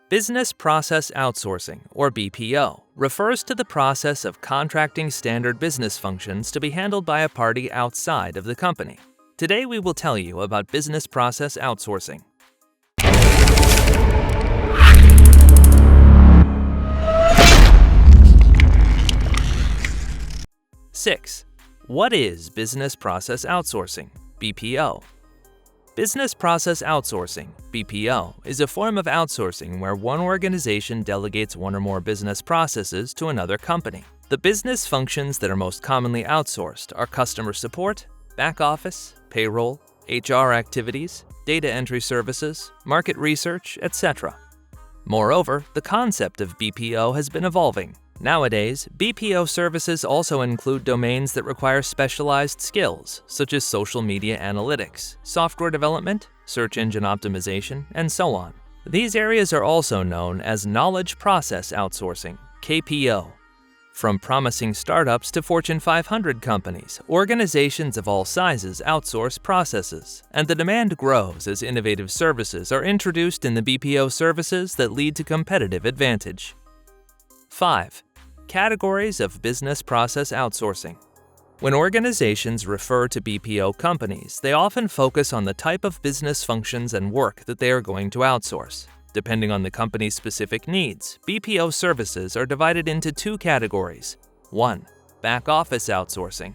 Business Process Outsourcing, or BPO, refers to the process of contracting standard business functions to be handled by a party outside of the company. Today we will tell you about Business Process Outsourcing. Six. What is Business Process Outsourcing, BPO? Business Process Outsourcing, BPO, is a form of outsourcing where one organization delegates one or more business processes to another company. The business functions that are most commonly outsourced are customer support, back office, payroll, HR activities, data entry services, market research, etc. Moreover, the concept of BPO has been evolving. Nowadays, BPO services also include domains that require specialized skills, such as social media analytics, software development, search engine optimization, and so on. These areas are also known as Knowledge Process Outsourcing, KPO. From promising startups to Fortune 500 companies, organizations of all sizes outsource processes, and the demand grows as innovative services are introduced in the BPO services that lead to competitive advantage. 5. Categories of Business Process Outsourcing. When organizations refer to BPO companies, they often focus on the type of business functions and work that they are going to outsource. Depending on the company's specific needs, BPO services are divided into two categories. 1. Back office outsourcing.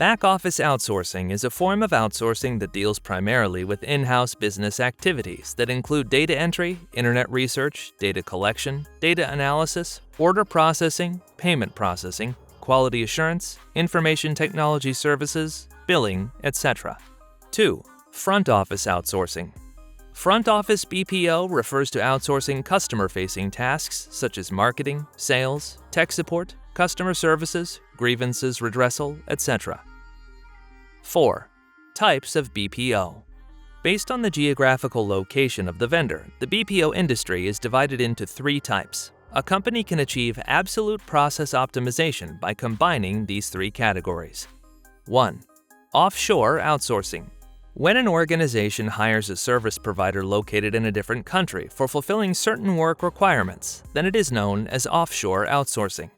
Back office outsourcing is a form of outsourcing that deals primarily with in-house business activities that include data entry, internet research, data collection, data analysis, order processing, payment processing, quality assurance, information technology services, billing, etc. 2. Front office outsourcing. Front office BPO refers to outsourcing customer-facing tasks such as marketing, sales, tech support, customer services, grievances redressal, etc. 4. Types of BPO. Based on the geographical location of the vendor, the BPO industry is divided into three types. A company can achieve absolute process optimization by combining these three categories. 1. Offshore outsourcing. When an organization hires a service provider located in a different country for fulfilling certain work requirements, then it is known as offshore outsourcing.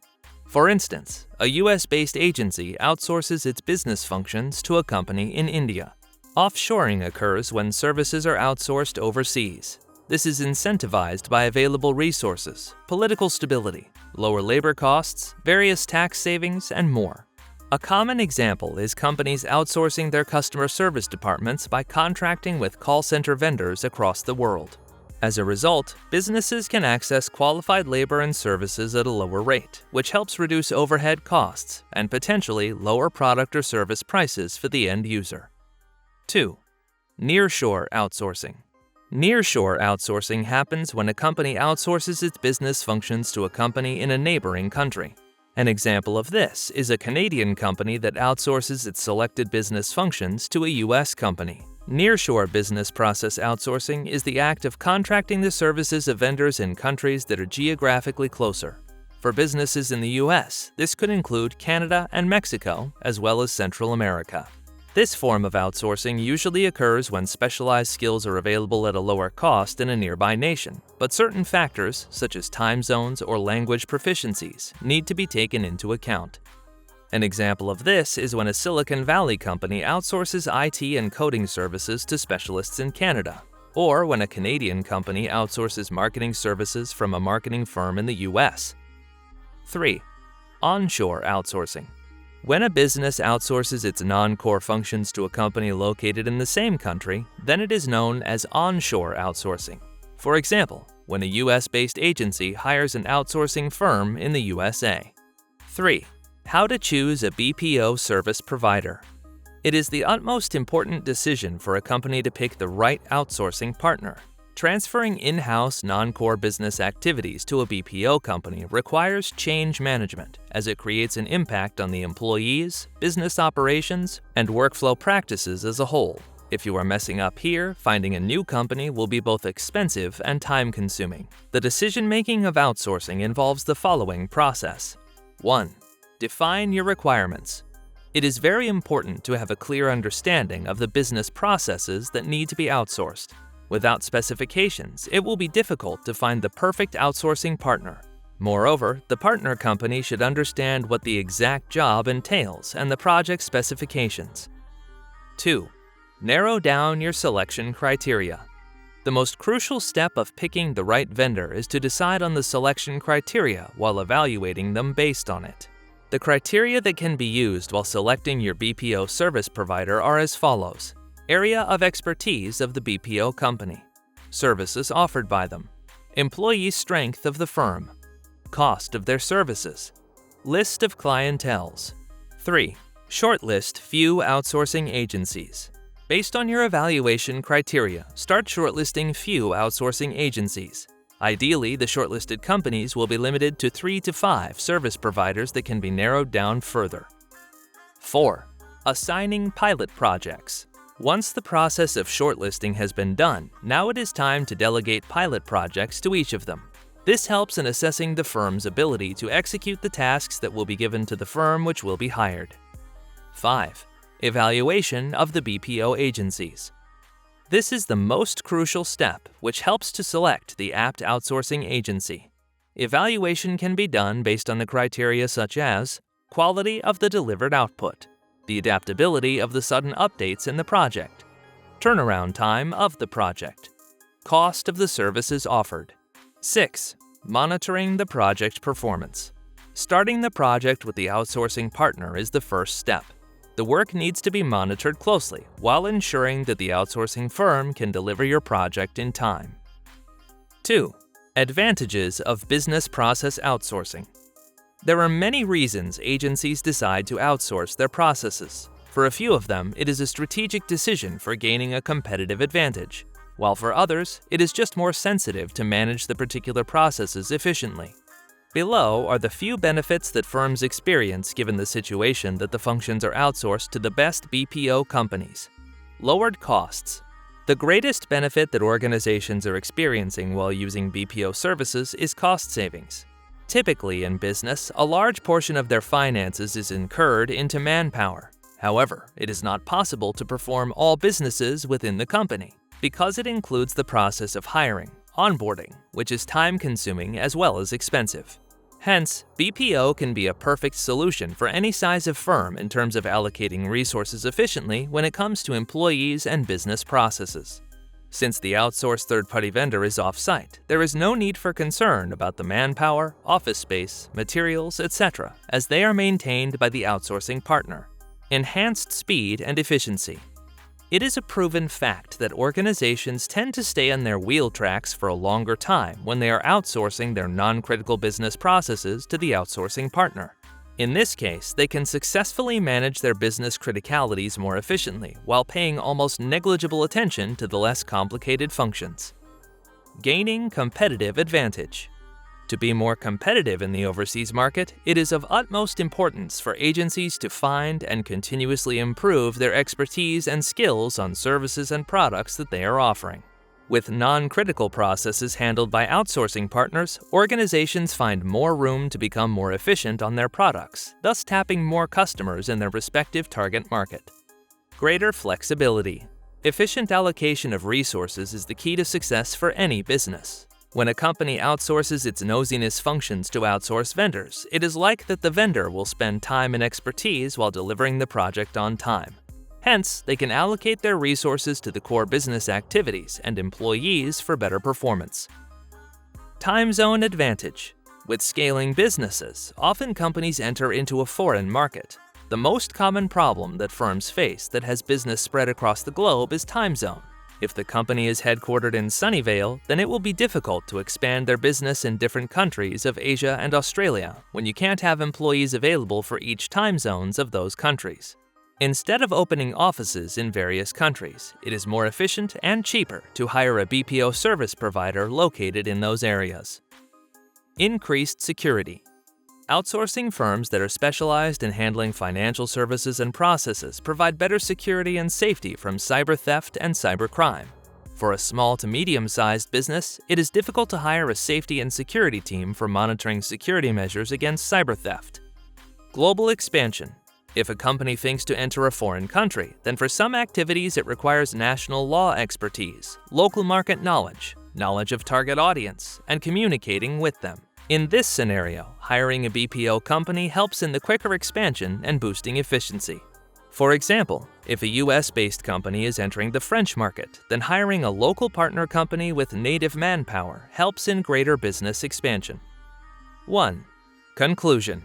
For instance, a US-based agency outsources its business functions to a company in India. Offshoring occurs when services are outsourced overseas. This is incentivized by available resources, political stability, lower labor costs, various tax savings, and more. A common example is companies outsourcing their customer service departments by contracting with call center vendors across the world. As a result, businesses can access qualified labor and services at a lower rate, which helps reduce overhead costs and potentially lower product or service prices for the end user. 2. Nearshore outsourcing. Nearshore outsourcing happens when a company outsources its business functions to a company in a neighboring country. An example of this is a Canadian company that outsources its selected business functions to a US company. Nearshore business process outsourcing is the act of contracting the services of vendors in countries that are geographically closer. For businesses in the US, this could include Canada and Mexico, as well as Central America. This form of outsourcing usually occurs when specialized skills are available at a lower cost in a nearby nation, but certain factors, such as time zones or language proficiencies, need to be taken into account. An example of this is when a Silicon Valley company outsources IT and coding services to specialists in Canada, or when a Canadian company outsources marketing services from a marketing firm in the US. 3. Onshore outsourcing. When a business outsources its non-core functions to a company located in the same country, then it is known as onshore outsourcing. For example, when a US-based agency hires an outsourcing firm in the USA. 3. How to choose a BPO service provider. It is the utmost important decision for a company to pick the right outsourcing partner. Transferring in-house non-core business activities to a BPO company requires change management, as it creates an impact on the employees, business operations, and workflow practices as a whole. If you are messing up here, finding a new company will be both expensive and time-consuming. The decision-making of outsourcing involves the following process. 1. Define your requirements. It is very important to have a clear understanding of the business processes that need to be outsourced. Without specifications, it will be difficult to find the perfect outsourcing partner. Moreover, the partner company should understand what the exact job entails and the project specifications. 2. Narrow down your selection criteria. The most crucial step of picking the right vendor is to decide on the selection criteria while evaluating them based on it. The criteria that can be used while selecting your BPO service provider are as follows: area of expertise of the BPO company, services offered by them, employee strength of the firm, cost of their services, list of clienteles. 3. Shortlist few outsourcing agencies. Based on your evaluation criteria, start shortlisting few outsourcing agencies. Ideally, the shortlisted companies will be limited to 3 to 5 service providers that can be narrowed down further. 4. Assigning pilot projects. Once the process of shortlisting has been done, now it is time to delegate pilot projects to each of them. This helps in assessing the firm's ability to execute the tasks that will be given to the firm which will be hired. 5. Evaluation of the BPO agencies. This is the most crucial step, which helps to select the apt outsourcing agency. Evaluation can be done based on the criteria such as quality of the delivered output, the adaptability of the sudden updates in the project, turnaround time of the project, cost of the services offered. 6. Monitoring the project performance. Starting the project with the outsourcing partner is the first step. The work needs to be monitored closely while ensuring that the outsourcing firm can deliver your project in time. 2. Advantages of business process outsourcing. There are many reasons agencies decide to outsource their processes. For a few of them, it is a strategic decision for gaining a competitive advantage, while for others, it is just more sensitive to manage the particular processes efficiently. Below are the few benefits that firms experience given the situation that the functions are outsourced to the best BPO companies. Lowered costs. The greatest benefit that organizations are experiencing while using BPO services is cost savings. Typically in business, a large portion of their finances is incurred into manpower. However, it is not possible to perform all businesses within the company because it includes the process of hiring, onboarding, which is time-consuming as well as expensive. Hence, BPO can be a perfect solution for any size of firm in terms of allocating resources efficiently when it comes to employees and business processes. Since the outsourced third-party vendor is off-site, there is no need for concern about the manpower, office space, materials, etc., as they are maintained by the outsourcing partner. Enhanced speed and efficiency. It is a proven fact that organizations tend to stay on their wheel tracks for a longer time when they are outsourcing their non-critical business processes to the outsourcing partner. In this case, they can successfully manage their business criticalities more efficiently while paying almost negligible attention to the less complicated functions. Gaining competitive advantage. To be more competitive in the overseas market, it is of utmost importance for agencies to find and continuously improve their expertise and skills on services and products that they are offering. With non-critical processes handled by outsourcing partners, organizations find more room to become more efficient on their products, thus tapping more customers in their respective target market. Greater flexibility. Efficient allocation of resources is the key to success for any business. When a company outsources its nosiness functions to outsource vendors, it is like that the vendor will spend time and expertise while delivering the project on time. Hence, they can allocate their resources to the core business activities and employees for better performance. Time zone advantage. With scaling businesses, often companies enter into a foreign market. The most common problem that firms face that has business spread across the globe is time zone. If the company is headquartered in Sunnyvale, then it will be difficult to expand their business in different countries of Asia and Australia when you can't have employees available for each time zones of those countries. Instead of opening offices in various countries, it is more efficient and cheaper to hire a BPO service provider located in those areas. Increased security. Outsourcing firms that are specialized in handling financial services and processes provide better security and safety from cyber theft and cybercrime. For a small to medium-sized business, it is difficult to hire a safety and security team for monitoring security measures against cyber theft. Global expansion. If a company thinks to enter a foreign country, then for some activities it requires national law expertise, local market knowledge, knowledge of target audience, and communicating with them. In this scenario, hiring a BPO company helps in the quicker expansion and boosting efficiency. For example, if a US-based company is entering the French market, then hiring a local partner company with native manpower helps in greater business expansion. 1. Conclusion.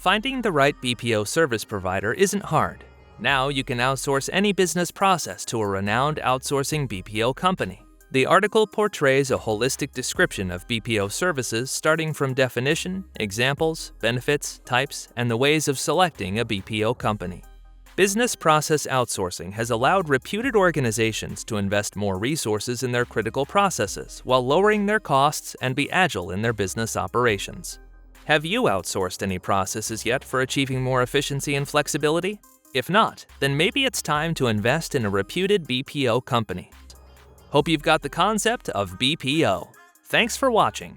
Finding the right BPO service provider isn't hard. Now you can outsource any business process to a renowned outsourcing BPO company. The article portrays a holistic description of BPO services starting from definition, examples, benefits, types, and the ways of selecting a BPO company. Business Process Outsourcing has allowed reputed organizations to invest more resources in their critical processes while lowering their costs and be agile in their business operations. Have you outsourced any processes yet for achieving more efficiency and flexibility? If not, then maybe it's time to invest in a reputed BPO company. Hope you've got the concept of BPO. Thanks for watching.